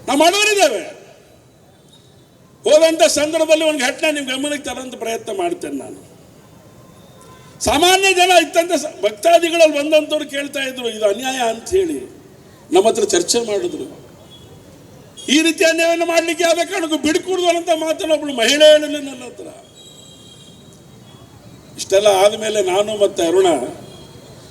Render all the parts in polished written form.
ನಾವು ಮಾಡೋರಿದ್ದೇವೆ. ಹೋದಂಥ ಸಂದರ್ಭದಲ್ಲಿ ಒಂದು ಘಟನೆ ನಿಮ್ಮ ಗಮನಕ್ಕೆ ತರೋಂಥ ಪ್ರಯತ್ನ ಮಾಡ್ತೇನೆ ನಾನು. ಸಾಮಾನ್ಯ ಜನ ಇತ್ತಂತ ಭಕ್ತಾದಿಗಳಲ್ಲಿ ಬಂದಂಥವ್ರು ಕೇಳ್ತಾ ಇದ್ರು, ಇದು ಅನ್ಯಾಯ ಅಂತ ಹೇಳಿ ನಮ್ಮ ಹತ್ರ ಚರ್ಚೆ ಮಾಡಿದ್ರು. ಈ ರೀತಿ ಅನ್ಯಾಯವನ್ನು ಮಾಡಲಿಕ್ಕೆ ಯಾವುದೇ ಕಾರಣಕ್ಕೂ ಬಿಡ್ಕೂಡ್ದು ಅಂತ ಮಾತನ್ನು ಒಬ್ಬಳು ಮಹಿಳೆ ಹೇಳಲಿ ನನ್ನ ಹತ್ರ. ಇಷ್ಟೆಲ್ಲ ಆದಮೇಲೆ ನಾನು ಮತ್ತು ಅರುಣ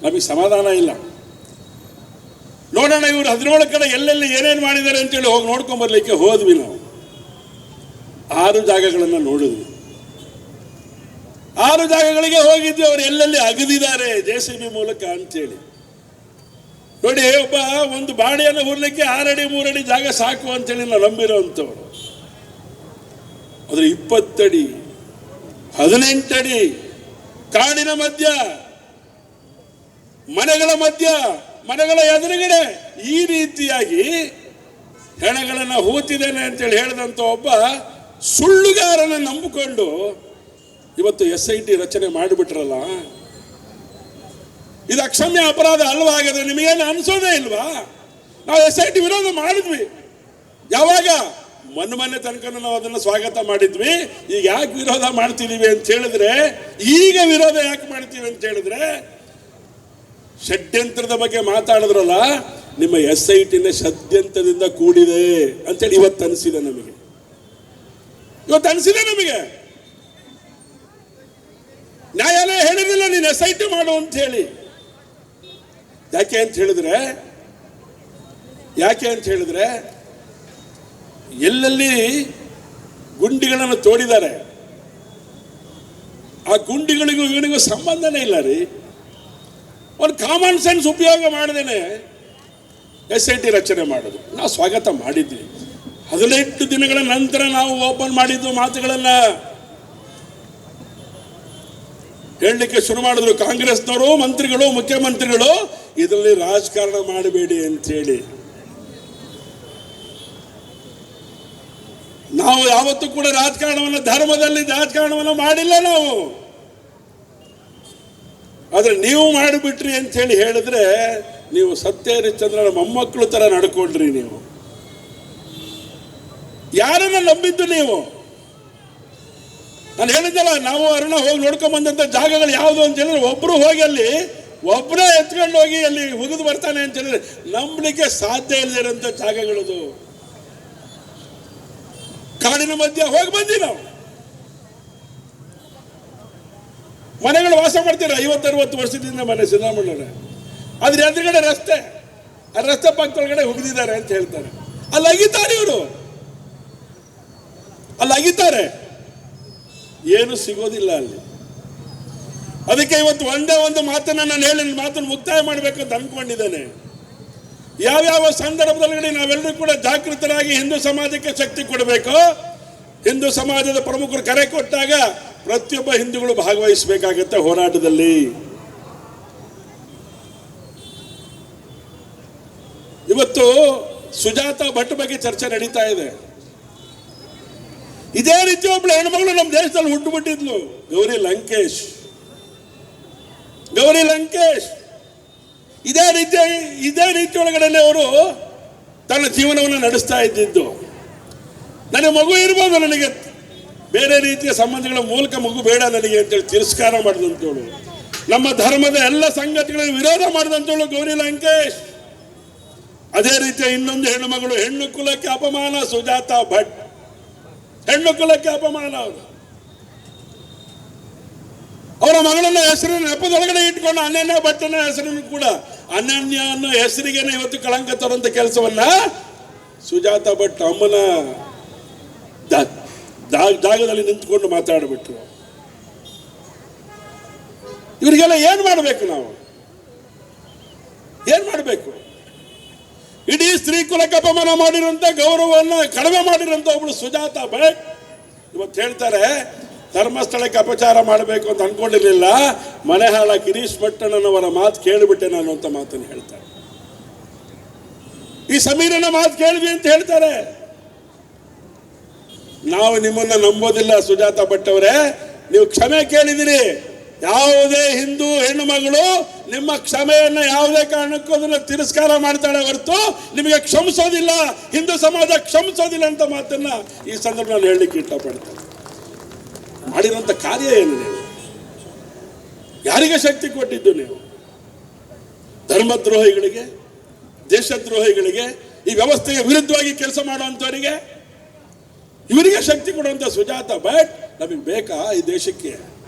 ನಮಗೆ ಸಮಾಧಾನ ಇಲ್ಲ. ನೋಡೋಣ ಇವರು 17 ಕಡೆ ಎಲ್ಲೆಲ್ಲಿ ಏನೇನು ಮಾಡಿದ್ದಾರೆ ಅಂತೇಳಿ ಹೋಗಿ ನೋಡ್ಕೊಂಬರ್ಲಿಕ್ಕೆ ಹೋದ್ವಿ. ನಾವು 6 ಜಾಗಗಳನ್ನು ನೋಡಿದ್ವಿ. 6 ಜಾಗಗಳಿಗೆ ಹೋಗಿದ್ವಿ. ಅವರು ಎಲ್ಲೆಲ್ಲಿ ಅಗದಿದ್ದಾರೆ JCB ಮೂಲಕ ಅಂತೇಳಿ ನೋಡಿ. ಒಂದು ಬಾಡಿಯನ್ನು ಹುರ್ಲಿಕ್ಕೆ 6 ಅಡಿ 3 ಅಡಿ ಜಾಗ ಸಾಕು ಅಂತೇಳಿ ನಾವು ನಂಬಿರೋಂಥವ್ರು. ಆದರೆ 20 ಅಡಿ 18 ಅಡಿ ಕಾಡಿನ ಮಧ್ಯ, ಮನೆಗಳ ಎದುರುಗಡೆ ಈ ರೀತಿಯಾಗಿ ಹೆಣಗಳನ್ನು ಹೂತಿದ್ದೇನೆ ಅಂತೇಳಿ ಹೇಳಿದಂಥ ಒಬ್ಬ ಸುಳ್ಳುಗಾರನ ನಂಬಿಕೊಂಡು ಇವತ್ತು SIT ರಚನೆ ಮಾಡಿಬಿಟ್ರಲ್ಲ. ಇದು ಅಕ್ಷಮ್ಯ ಅಪರಾಧ ಅಲ್ವಾ? ಹಾಗಾದ್ರೆ ನಿಮಗೇನು ಅನಿಸೋದೇ ಇಲ್ವಾ? ನಾವು SIT ವಿರೋಧ ಮಾಡಿದ್ವಿ. ಯಾವಾಗ? ಮೊನ್ನೆ ತನಕ ನಾವು ಅದನ್ನು ಸ್ವಾಗತ ಮಾಡಿದ್ವಿ. ಈಗ ಯಾಕೆ ವಿರೋಧ ಮಾಡ್ತಿದೀವಿ ಅಂತ ಹೇಳಿದ್ರೆ, ಈಗ ವಿರೋಧ ಯಾಕೆ ಮಾಡ್ತೀವಿ ಅಂತ ಹೇಳಿದ್ರೆ, ಷಡ್ಯಂತ್ರದ ಬಗ್ಗೆ ಮಾತಾಡಿದ್ರಲ್ಲ, ನಿಮ್ಮ SITನ ಷಡ್ಯಂತ್ರದಿಂದ ಕೂಡಿದೆ ಅಂತೇಳಿ ಇವತ್ತು ಅನಿಸಿದೆ ನಮಗೆ. ನ್ಯಾಯಾಲಯ ಹೇಳಿರಲಿಲ್ಲ ನೀನು SIT ಮಾಡು ಅಂತ ಹೇಳಿ. ಯಾಕೆ ಅಂತ ಹೇಳಿದ್ರೆ ಎಲ್ಲೆಲ್ಲಿ ಗುಂಡಿಗಳನ್ನು ತೋಡಿದ್ದಾರೆ, ಆ ಗುಂಡಿಗಳಿಗೂ ಇವನಿಗೂ ಸಂಬಂಧನೇ ಇಲ್ಲ ರೀ. ಒಂದು ಕಾಮನ್ ಸೆನ್ಸ್ ಉಪಯೋಗ ಮಾಡದೇನೆ SIT ರಚನೆ ಮಾಡೋದು ನಾವು ಸ್ವಾಗತ ಮಾಡಿದ್ವಿ. 18 ದಿನಗಳ ನಂತರ ನಾವು ಓಪನ್ ಮಾಡಿದ್ದು ಮಾತುಗಳನ್ನು ಹೇಳಲಿಕ್ಕೆ ಶುರು ಮಾಡಿದ್ರು ಕಾಂಗ್ರೆಸ್ನವರು, ಮಂತ್ರಿಗಳು, ಮುಖ್ಯಮಂತ್ರಿಗಳು. ಇದರಲ್ಲಿ ರಾಜಕಾರಣ ಮಾಡಬೇಡಿ ಅಂತ ಹೇಳಿ ನಾವು ಯಾವತ್ತೂ ಕೂಡ ಧರ್ಮದಲ್ಲಿ ರಾಜಕಾರಣವನ್ನು ಮಾಡಿಲ್ಲ ನಾವು. ಆದ್ರೆ ನೀವು ಮಾಡಿಬಿಟ್ರಿ ಅಂತ ಹೇಳಿ ಹೇಳಿದ್ರೆ, ನೀವು ಸತ್ಯ ಹರಿಶ್ಚಂದ್ರನ ಮೊಮ್ಮಕ್ಕಳು ತರ ನಡ್ಕೊಂಡ್ರಿ. ನೀವು ಯಾರನ್ನ ನಂಬಿದ್ದು ನೀವು? ನಾನು ಹೇಳಿದ್ದಲ್ಲ, ನಾವು ಅರುಣ ಹೋಗಿ ನೋಡ್ಕೊಂಡ್ ಬಂದಂತ ಜಾಗಗಳು ಯಾವುದು ಅಂತ ಹೇಳಿದ್ರೆ, ಒಬ್ರು ಹೋಗಿ ಅಲ್ಲಿ ಒಬ್ಬರೇ ಎತ್ಕೊಂಡು ಹೋಗಿ ಅಲ್ಲಿ ಹುಗಿದು ಬರ್ತಾನೆ ಅಂತ ಹೇಳಿದ್ರೆ ನಂಬಲಿಕ್ಕೆ ಸಾಧ್ಯ ಇಲ್ಲದಿರೋಂಥ ಜಾಗಗಳದು. ಕಾಡಿನ ಮಧ್ಯೆ ಹೋಗಿ ಬಂದಿ ನಾವು. ಮನೆಗಳು ವಾಸ ಮಾಡ್ತೀರ 50-60 ವರ್ಷದಿಂದ ಮನೆ ಸಿದ್ದರಾಮಣ್ಣವ್ರೆ. ಅದ್ರ ಎದುರುಗಡೆ ರಸ್ತೆ, ಆ ರಸ್ತೆ ಪಕ್ಕದೊಳಗಡೆ ಹುಗಿದಿದ್ದಾರೆ ಅಂತ ಹೇಳ್ತಾರೆ. ಅಲ್ಲಿ ಅಗಿತಾರೆ ಇವರು, ಅಲ್ಲಿ ಅಗಿತಾರೆ, ಏನು ಸಿಗೋದಿಲ್ಲ ಅಲ್ಲಿ. ಅದಕ್ಕೆ ಇವತ್ತು ಒಂದೇ ಒಂದು ಮಾತನ್ನ ನಾನು ಹೇಳಿ ಮಾತನ್ನು ಮುಕ್ತಾಯ ಮಾಡಬೇಕಂತ ಅನ್ಕೊಂಡಿದ್ದೇನೆ. ಯಾವ್ಯಾವ ಸಂದರ್ಭದಲ್ಲಿ ನಾವೆಲ್ಲರೂ ಕೂಡ ಜಾಗೃತರಾಗಿ ಹಿಂದೂ ಸಮಾಜಕ್ಕೆ ಶಕ್ತಿ ಕೊಡಬೇಕು. ಹಿಂದೂ ಸಮಾಜದ ಪ್ರಮುಖರು ಕರೆ ಕೊಟ್ಟಾಗ ಪ್ರತಿಯೊಬ್ಬ ಹಿಂದೂಗಳು ಭಾಗವಹಿಸಬೇಕಾಗತ್ತೆ ಹೋರಾಟದಲ್ಲಿ. ಇವತ್ತು ಸುಜಾತಾ ಭಟ್ ಬಗ್ಗೆ ಚರ್ಚೆ ನಡೀತಾ ಇದೆ. ಇದೇ ರೀತಿ ಒಬ್ಳು ಹೆಣ್ಮಗಳು ನಮ್ಮ ದೇಶದಲ್ಲಿ ಹುಟ್ಟುಬಿಟ್ಟಿದ್ಲು, ಗೌರಿ ಲಂಕೇಶ್. ಇದೇ ರೀತಿ ಒಳಗಡೆ ಅವರು ತನ್ನ ಜೀವನವನ್ನು ನಡೆಸ್ತಾ ಇದ್ದಿದ್ದು. ನನಗೆ ಮಗು ಇರ್ಬೋದು, ನನಗೆ ಬೇರೆ ರೀತಿಯ ಸಂಬಂಧಗಳ ಮೂಲಕ ಮಗು ಬೇಡ ನನಗೆ ಅಂತೇಳಿ ತಿರಸ್ಕಾರ ಮಾಡಿದಂಥವಳು, ನಮ್ಮ ಧರ್ಮದ ಎಲ್ಲ ಸಂಗತಿಗಳನ್ನು ವಿರೋಧ ಮಾಡಿದಂಥವಳು ಗೌರಿ ಲಂಕೇಶ್. ಅದೇ ರೀತಿಯ ಇನ್ನೊಂದು ಹೆಣ್ಣುಮಗಳು, ಹೆಣ್ಣು ಕುಲಕ್ಕೆ ಅಪಮಾನ, ಸುಜಾತಾ ಭಟ್. ಹೆಣ್ಣು ಕುಲಕ್ಕೆ ಅಪಮಾನ. ಅವರ ಮಗಳನ್ನ ಹೆಸರಿನ ನೆಪದೊಳಗಡೆ ಇಟ್ಕೊಂಡು ಅನನ್ಯ ಭಟ್ಟನ ಹೆಸರನ್ನು ಕೂಡ, ಅನನ್ಯ ಅನ್ನೋ ಹೆಸರಿಗೇನೆ ಇವತ್ತು ಕಳಂಕ ತರುವಂತ ಕೆಲಸವನ್ನ ಸುಜಾತಾ ಭಟ್ ಅಮ್ಮನ ಜಾಗದಲ್ಲಿ ನಿಂತ್ಕೊಂಡು ಮಾತಾಡ್ಬಿಟ್ರು. ಇವರಿಗೆಲ್ಲ ಏನ್ ಮಾಡಬೇಕು? ನಾವು ಏನ್ ಮಾಡಬೇಕು? ಇಡೀ ಸ್ತ್ರೀ ಕುಲಕ್ಕೆ ಅಪಮಾನ ಮಾಡಿರುವಂತ, ಗೌರವವನ್ನು ಕಡಿಮೆ ಮಾಡಿರುವಂತ ಒಬ್ಳು ಸುಜಾತಾ ಭಟ್ ಇವತ್ತು ಹೇಳ್ತಾರೆ, ಧರ್ಮಸ್ಥಳಕ್ಕೆ ಅಪಚಾರ ಮಾಡಬೇಕು ಅಂತ ಅನ್ಕೊಂಡಿರ್ಲಿಲ್ಲ, ಮನೆಹಾಳ ಗಿರೀಶ್ ಭಟ್ಟಣ್ಣನವರ ಮಾತು ಕೇಳಿಬಿಟ್ಟೆ ನಾನು ಅಂತ ಮಾತನ್ನು ಹೇಳ್ತಾರೆ. ಈ ಸಮೀರನ ಮಾತು ಕೇಳಿದ್ವಿ ಅಂತ ಹೇಳ್ತಾರೆ. ನಾವು ನಿಮ್ಮನ್ನ ನಂಬೋದಿಲ್ಲ ಸುಜಾತಾ ಭಟ್ ಅವರೇ, ನೀವು ಕ್ಷಮೆ ಕೇಳಿದಿರಿ. ಯಾವುದೇ ಹಿಂದೂ ಹೆಣ್ಣು ಮಗಳು ನಿಮ್ಮ ಕ್ಷಮೆಯನ್ನು ಯಾವುದೇ ಕಾರಣಕ್ಕೂ ಅದನ್ನು ತಿರಸ್ಕಾರ ಮಾಡ್ತಾಳೆ ಹೊರತು ನಿಮಗೆ ಕ್ಷಮಿಸೋದಿಲ್ಲ, ಹಿಂದೂ ಸಮಾಜ ಕ್ಷಮಿಸೋದಿಲ್ಲ ಅಂತ ಮಾತನ್ನ ಈ ಸಂದರ್ಭದಲ್ಲಿ ಹೇಳಲಿಕ್ಕೆ ಇಷ್ಟಪಡ್ತಾರೆ. ಮಾಡಿರುವಂತ ಕಾರ್ಯ ಏನು? ನೀವು ಯಾರಿಗೆ ಶಕ್ತಿ ಕೊಟ್ಟಿದ್ದು? ನೀವು ಧರ್ಮದ್ರೋಹಿಗಳಿಗೆ, ದೇಶದ್ರೋಹಿಗಳಿಗೆ, ಈ ವ್ಯವಸ್ಥೆಗೆ ವಿರುದ್ಧವಾಗಿ ಕೆಲಸ ಮಾಡುವಂತವರಿಗೆ, ಇವರಿಗೆ ಶಕ್ತಿ ಕೊಡುವಂತ ಸುಜಾತ ಭಟ್ ನಮಗೆ ಬೇಕಾ? ಈ ದೇಶಕ್ಕೆ,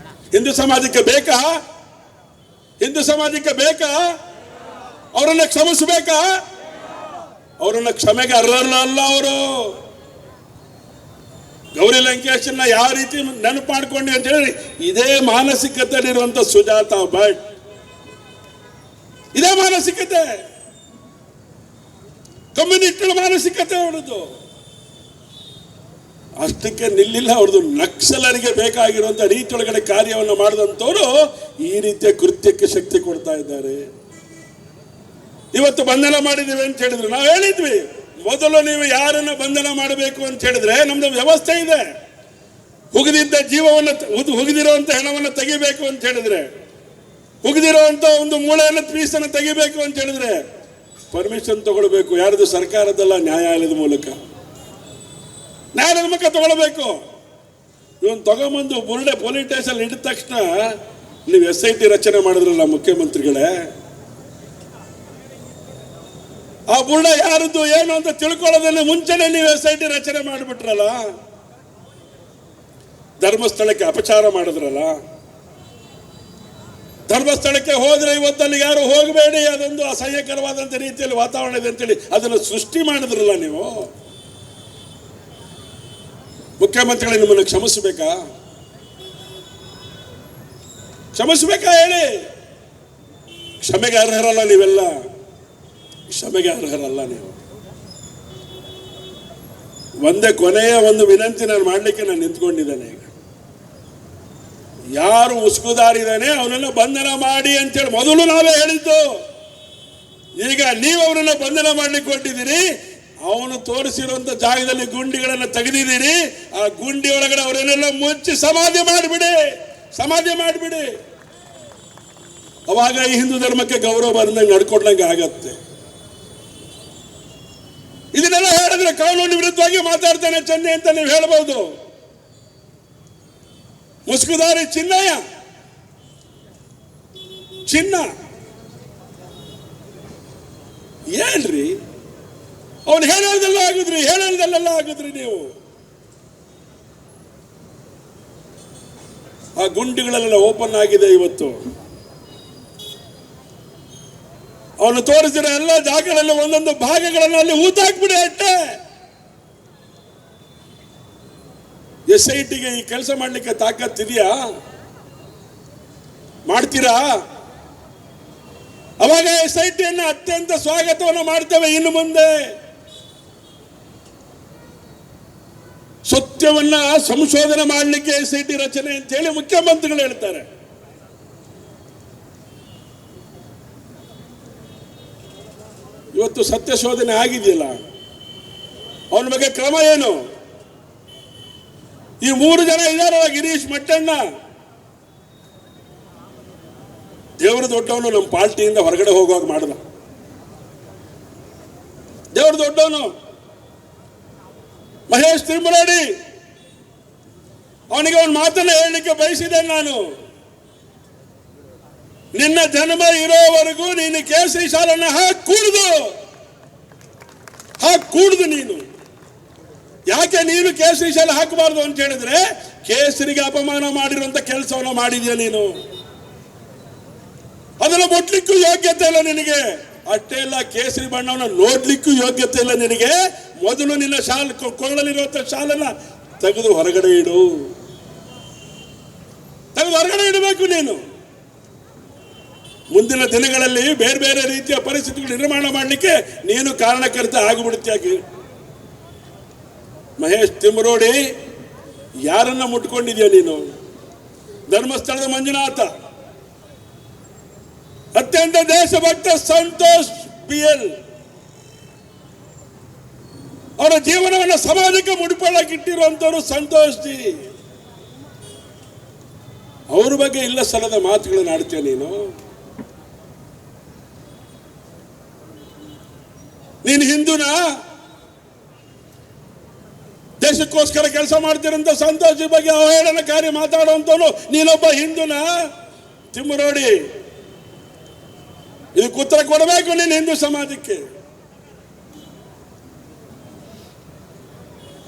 ಹಿಂದೂ ಸಮಾಜಕ್ಕೆ ಬೇಕಾ? ಹಿಂದೂ ಸಮಾಜಕ್ಕೆ ಬೇಕಾ? ಅವರನ್ನ ಕ್ಷಮಿಸಬೇಕಾ? ಅವರನ್ನ ಕ್ಷಮೆಗೆ ಅರ್ಹರಲ್ಲ ಅವರು. ಗೌರಿ ಲಂಕೇಶನ್ನ ಯಾವ ರೀತಿ ನೆನಪು ಮಾಡ್ಕೊಂಡಿ ಅಂತ ಹೇಳಿ ಇದೇ ಮಾನಸಿಕತೆಯಲ್ಲಿರುವಂತ ಸುಜಾತ ಭಟ್, ಇದೇ ಮಾನಸಿಕತೆ, ಕಮ್ಯುನಿಸ್ಟ್ಗಳ ಮಾನಸಿಕತೆ ಅವರದು. ಅಷ್ಟಕ್ಕೆ ನಿಲ್ಲಿಲ್ಲ ಅವ್ರದ್ದು. ನಕ್ಸಲರಿಗೆ ಬೇಕಾಗಿರುವಂತ ರೀತಿಯೊಳಗಡೆ ಕಾರ್ಯವನ್ನು ಮಾಡಿದಂಥವ್ರು ಈ ರೀತಿಯ ಕೃತ್ಯಕ್ಕೆ ಶಕ್ತಿ ಕೊಡ್ತಾ ಇದ್ದಾರೆ. ಇವತ್ತು ಬಂಧನ ಮಾಡಿದ್ದೀವಿ ಅಂತ ಹೇಳಿದ್ರು. ನಾವು ಹೇಳಿದ್ವಿ, ಮೊದಲು ನೀವು ಯಾರನ್ನ ಬಂಧನ ಮಾಡಬೇಕು ಅಂತ ಹೇಳಿದ್ರೆ ನಮ್ದು ವ್ಯವಸ್ಥೆ ಇದೆ. ಹುಗಿದಿದ್ದ ಜೀವವನ್ನು, ಹುಗಿದಿರುವಂತ ಹೆಣವನ್ನು ತೆಗಿಬೇಕು ಅಂತ ಹೇಳಿದ್ರೆ, ಹುಗಿದಿರುವಂತ ಒಂದು ಮೂಳೆಯನ್ನು ಪೀಸನ್ನು ತೆಗಿಬೇಕು ಅಂತ ಹೇಳಿದ್ರೆ ಪರ್ಮಿಷನ್ ತಗೊಳ್ಬೇಕು. ಯಾರದು? ಸರ್ಕಾರದಲ್ಲ, ನ್ಯಾಯಾಲಯದ ಮೂಲಕ. ನ್ಯಾಯಾಲಯದ ಮೂಲಕ ತಗೊಳ್ಬೇಕು. ಇವನ್ ತಗೊಂಬಂದು ಬುರುಡೆ ಪೊಲೀಸ್ ಸ್ಟೇಷನ್ ಹಿಡಿದ ತಕ್ಷಣ ನೀವು SIT ರಚನೆ ಮಾಡಿದ್ರಲ್ಲ ಮುಖ್ಯಮಂತ್ರಿಗಳೇ, ಆ ಬುರುಡ ಯಾರದ್ದು ಏನು ಅಂತ ತಿಳ್ಕೊಳ್ಳೋದನ್ನ ಮುಂಚೆನೆ ನೀವು SIT ರಚನೆ ಮಾಡಿಬಿಟ್ರಲ್ಲ. ಧರ್ಮಸ್ಥಳಕ್ಕೆ ಅಪಚಾರ ಮಾಡಿದ್ರಲ್ಲ. ಧರ್ಮಸ್ಥಳಕ್ಕೆ ಹೋದ್ರೆ ಇವತ್ತಲ್ಲಿ ಯಾರು ಹೋಗಬೇಡಿ, ಅದೊಂದು ಅಸಹ್ಯಕರವಾದಂತ ರೀತಿಯಲ್ಲಿ ವಾತಾವರಣ ಇದೆ ಅಂತೇಳಿ ಅದನ್ನು ಸೃಷ್ಟಿ ಮಾಡಿದ್ರಲ್ಲ ನೀವು. ಮುಖ್ಯಮಂತ್ರಿಗಳೇ, ನಿಮ್ಮನ್ನು ಕ್ಷಮಿಸಬೇಕಾ? ಕ್ಷಮಿಸಬೇಕಾ ಹೇಳಿ? ಕ್ಷಮೆಗೆ ಅರ್ಹರಲ್ಲ ನೀವೆಲ್ಲ, ಕ್ಷಮೆಗೆ ಅರ್ಹರಲ್ಲ ನೀವು. ಒಂದೇ ಕೊನೆಯ ಒಂದು ವಿನಂತಿ ನಾನು ಮಾಡಲಿಕ್ಕೆ ನಾನು ನಿಂತ್ಕೊಂಡಿದ್ದೇನೆ. ಈಗ ಯಾರು ಉಸ್ಕುದಾರಿದ್ದಾನೆ ಅವನನ್ನ ಬಂಧನ ಮಾಡಿ ಅಂತೇಳಿ ಮೊದಲು ನಾವೇ ಹೇಳಿದ್ದು. ಈಗ ನೀವು ಅವರನ್ನ ಬಂಧನ ಮಾಡ್ಲಿಕ್ಕೆ ಹೊರಟಿದ್ದೀರಿ. ಅವನು ತೋರಿಸಿರುವಂತ ಜಾಗದಲ್ಲಿ ಗುಂಡಿಗಳನ್ನು ತೆಗೆದಿದ್ದೀರಿ. ಆ ಗುಂಡಿ ಒಳಗಡೆ ಅವರನ್ನೆಲ್ಲ ಮುಚ್ಚಿ ಸಮಾಧಿ ಮಾಡಿಬಿಡಿ, ಸಮಾಧಿ ಮಾಡಿಬಿಡಿ. ಅವಾಗ ಈ ಹಿಂದೂ ಧರ್ಮಕ್ಕೆ ಗೌರವ ಬಂದಂಗೆ ನಡ್ಕೊಂಡಂಗೆ ಆಗತ್ತೆ. ಇದನ್ನೆಲ್ಲ ಹೇಳಿದ್ರೆ ಕಾನೂನು ವಿರುದ್ಧವಾಗಿ ಮಾತಾಡ್ತಾನೆ ಚೆನ್ನೈ ಅಂತ ನೀವು ಹೇಳ್ಬಹುದು. ಮುಸ್ಕುದಾರಿ ಚಿನ್ನಯ್ಯ, ಚಿನ್ನ ಏನ್ರಿ? ಅವನು ಹೇಳೋದೆಲ್ಲ ಆಗುದ್ರಿ, ಹೇಳೋದೆಲ್ಲ ಆಗುದ್ರಿ. ನೀವು ಆ ಗುಂಡಿಗಳೆಲ್ಲ ಓಪನ್ ಆಗಿದೆ ಇವತ್ತು. ಅವನು ತೋರಿಸಿರೋ ಎಲ್ಲ ಜಾಗಗಳಲ್ಲಿ ಒಂದೊಂದು ಭಾಗಗಳನ್ನು ಅಲ್ಲಿ ಊತಾಕ್ಬಿಡಿ ಅಷ್ಟೇ. SITಗೆ ಈ ಕೆಲಸ ಮಾಡ್ಲಿಕ್ಕೆ ತಾಕತ್ತಿದೆಯಾ? ಮಾಡ್ತೀರಾ? ಅವಾಗ SITಯನ್ನ ಅತ್ಯಂತ ಸ್ವಾಗತವನ್ನು ಮಾಡ್ತೇವೆ. ಇನ್ನು ಮುಂದೆ ಸತ್ಯವನ್ನ ಸಂಶೋಧನೆ ಮಾಡಲಿಕ್ಕೆ SIT ರಚನೆ ಅಂತ ಹೇಳಿ ಮುಖ್ಯಮಂತ್ರಿಗಳು ಹೇಳ್ತಾರೆ. ಇವತ್ತು ಸತ್ಯ ಶೋಧನೆ ಆಗಿದೆಯಲ್ಲ, ಅವನ ಬಗ್ಗೆ ಕ್ರಮ ಏನು? ಈ 3 ಜನ ಇದಾರಲ್ಲ, ಗಿರೀಶ್ ಮಟ್ಟಣ್ಣ, ದೇವರು ದೊಡ್ಡವನು, ನಮ್ಮ ಪಾರ್ಟಿಯಿಂದ ಹೊರಗಡೆ ಹೋಗುವಾಗ ಮಾಡಿದ. ದೇವರು ದೊಡ್ಡವನು. ಮಹೇಶ್ ತಿಮ್ಮರಾಡಿ, ಅವನಿಗೆ ಅವನ ಮಾತನ್ನ ಹೇಳಲಿಕ್ಕೆ ಬಯಸಿದೆ ನಾನು. ನಿನ್ನ ಜನ್ಮ ಇರೋವರೆಗೂ ನೀನು ಕೇಸರಿ ಶಾಲನ್ನ ಹಾಕೂಡುದು ನೀನು. ಯಾಕೆ ನೀನು ಕೇಸರಿ ಶಾಲೆ ಹಾಕಬಾರ್ದು ಅಂತ ಹೇಳಿದ್ರೆ, ಕೇಸರಿಗೆ ಅಪಮಾನ ಮಾಡಿರುವಂತ ಕೆಲಸವನ್ನ ಮಾಡಿದ್ಯಾ ನೀನು. ಅದನ್ನ ಮುಟ್ಲಿಕ್ಕೂ ಯೋಗ್ಯತೆ ಇಲ್ಲ ನಿನಗೆ. ಅಷ್ಟೇ ಇಲ್ಲ, ಕೇಸರಿ ಬಣ್ಣವನ್ನ ನೋಡ್ಲಿಕ್ಕೂ ಯೋಗ್ಯತೆ ಇಲ್ಲ ನಿನಗೆ. ಮೊದಲು ನಿನ್ನ ಕೊಳ್ಳಲಿರುವಂತ ಶಾಲನ್ನ ತೆಗೆದು ಹೊರಗಡೆ ಇಡು, ತೆಗೆದು ಹೊರಗಡೆ ಇಡಬೇಕು ನೀನು. ಮುಂದಿನ ದಿನಗಳಲ್ಲಿ ಬೇರೆ ಬೇರೆ ರೀತಿಯ ಪರಿಸ್ಥಿತಿಗಳು ನಿರ್ಮಾಣ ಮಾಡಲಿಕ್ಕೆ ನೀನು ಕಾರಣಕರ್ತ ಆಗಿಬಿಡುತ್ತೆ. ಮಹೇಶ್ ತಿಮ್ಮರೋಡಿ, ಯಾರನ್ನ ಮುಟ್ಕೊಂಡಿದ್ಯಾ ನೀನು? ಧರ್ಮಸ್ಥಳದ ಮಂಜುನಾಥ, ಅತ್ಯಂತ ದೇಶಭಕ್ತ ಸಂತೋಷ್ PL, ಅವರ ಜೀವನವನ್ನು ಸಮಾಜಕ್ಕೆ ಮುಡಿಪಾಗಿಟ್ಟಿರುವಂತವರು ಸಂತೋಷ್ ಜಿ. ಅವ್ರ ಬಗ್ಗೆ ಇಲ್ಲ ಸಲ್ಲದ ಮಾತುಗಳನ್ನು ಆಡ್ತೀಯ ನೀನು. ಹಿಂದೂನಾ? ದೇಶಕ್ಕೋಸ್ಕರ ಕೆಲಸ ಮಾಡ್ತಿರಂತ ಸಂತೋಷ್ ಬಗ್ಗೆ ಅವಹೇಳನಕಾರಿ ಮಾತಾಡುವಂತವನು ನೀನೊಬ್ಬ ಹಿಂದೂನಾ? ತಿಮ್ಮರೋಡಿ, ಇದಕ್ಕೆ ಉತ್ತರ ಕೊಡಬೇಕು ನೀನು ಹಿಂದೂ ಸಮಾಜಕ್ಕೆ.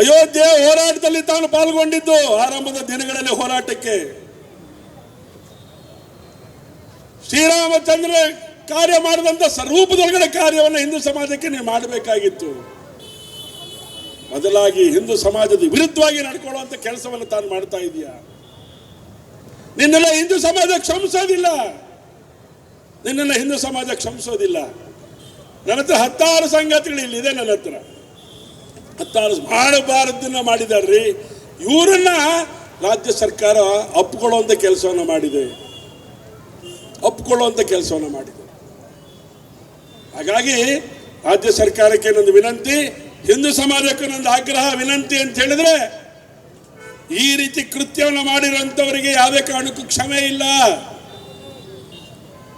ಅಯೋಧ್ಯೆ ಹೋರಾಟದಲ್ಲಿ ತಾನು ಪಾಲ್ಗೊಂಡಿದ್ದು ಆರಂಭದ ದಿನಗಳಲ್ಲಿ ಹೋರಾಟಕ್ಕೆ. ಶ್ರೀರಾಮಚಂದ್ರ ಕಾರ್ಯ ಮಾಡಿದಂತ ಸ್ವರೂಪದೊಳಗಡೆ ಕಾರ್ಯವನ್ನು ಹಿಂದೂ ಸಮಾಜಕ್ಕೆ ನೀವು ಮಾಡಬೇಕಾಗಿತ್ತು. ಬದಲಾಗಿ ಹಿಂದೂ ಸಮಾಜದ ವಿರುದ್ಧವಾಗಿ ನಡ್ಕೊಳ್ಳುವಂತ ಕೆಲಸವನ್ನು ತಾನು ಮಾಡ್ತಾ ಇದೀಯಾ. ನಿನ್ನೆಲ್ಲ ಹಿಂದೂ ಸಮಾಜ ಕ್ಷಮಿಸೋದಿಲ್ಲ, ನಿನ್ನೆಲ್ಲ ಹಿಂದೂ ಸಮಾಜ ಕ್ಷಮಿಸೋದಿಲ್ಲ. ನನ್ನ ಹತ್ರ 10 ಸಂಗತಿಗಳು ಇಲ್ಲಿದೆ. ನನ್ನ ಹತ್ರ 10 ಮಾಡಬಾರದನ್ನ ಮಾಡಿದಾರ್ರಿ. ಇವರನ್ನ ರಾಜ್ಯ ಸರ್ಕಾರ ಒಪ್ಕೊಳ್ಳುವಂತ ಕೆಲಸವನ್ನು ಮಾಡಿದೆ, ಒಪ್ಕೊಳ್ಳುವಂತ ಕೆಲಸವನ್ನು ಮಾಡಿದೆ. ಹಾಗಾಗಿ ರಾಜ್ಯ ಸರ್ಕಾರಕ್ಕೆ ನಂದು ವಿನಂತಿ, ಹಿಂದೂ ಸಮಾಜಕ್ಕೆ ನಂದು ಆಗ್ರಹ ವಿನಂತಿ ಅಂತ ಹೇಳಿದ್ರೆ, ಈ ರೀತಿ ಕೃತ್ಯವನ್ನು ಮಾಡಿರುವಂತವರಿಗೆ ಯಾವುದೇ ಕಾರಣಕ್ಕೂ ಕ್ಷಮೆ ಇಲ್ಲ.